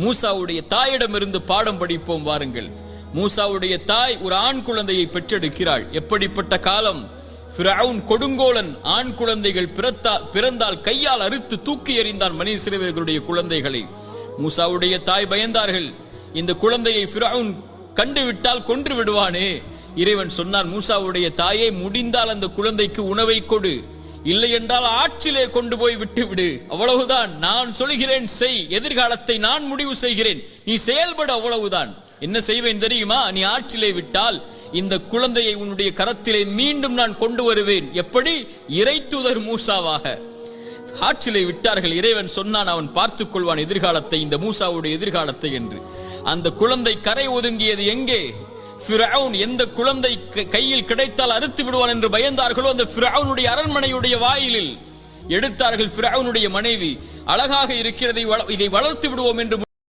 மூசாவுடைய தாயிடமிருந்து பாடம் படிப்போம் வாருங்கள். மூசாவுடைய தாய் ஒரு ஆண் குழந்தையை பெற்றெடுக்கிறாள். எப்படிப்பட்ட காலம்! ஃபிரவுன் கொடுங்கோலன் ஆண் குழந்தைகள் பிறந்தால் கையால் அறுத்து தூக்கி எறிந்தான் பனி இஸ்ரவேலர்களுடைய குழந்தைகளை. மூசாவுடைய தாய் பயந்தார்கள், இந்த குழந்தையை ஃபிரவுன் கண்டுவிட்டால் கொன்று விடுவானே. இறைவன் சொன்னான், மூசாவுடைய தாயை, முடிந்தால் அந்த குழந்தைக்கு உணவை கொடு, இல்லை என்றால் ஆற்றிலே கொண்டு போய் விட்டுவிடு. அவ்வளவுதான், நான் சொல்கிறேன் செய், எதிர்காலத்தை நான் முடிவு செய்கிறேன், நீ செயல்பட, அவ்வளவுதான். என்ன செய்வேன் தெரியுமா? நீ ஆற்றிலே விட்டால் இந்த குழந்தையை உன்னுடைய கரத்திலே மீண்டும் நான் கொண்டு வருவேன். எப்படி? இறை தூதர் மூசாவாக. ஆற்றிலே விட்டார்கள். இறைவன் சொன்னான், அவன் பார்த்துக் கொள்வான் எதிர்காலத்தை, இந்த மூசாவுடைய எதிர்காலத்தை என்று. அந்த குழந்தை கரை ஒதுங்கியது எங்கே? ஃபிரவுன் எந்த குழந்தை கையில் கிடைத்தால் அறுத்து விடுவான் என்று பயந்தார்களோ அந்த ஃபிரவுனுடைய அரண்மனையுடைய வாயிலில் எடுத்தார்கள். ஃபிரவுனுடைய மனைவி, அழகாக இருக்கிறதை இதை வளர்த்து விடுவோம் என்று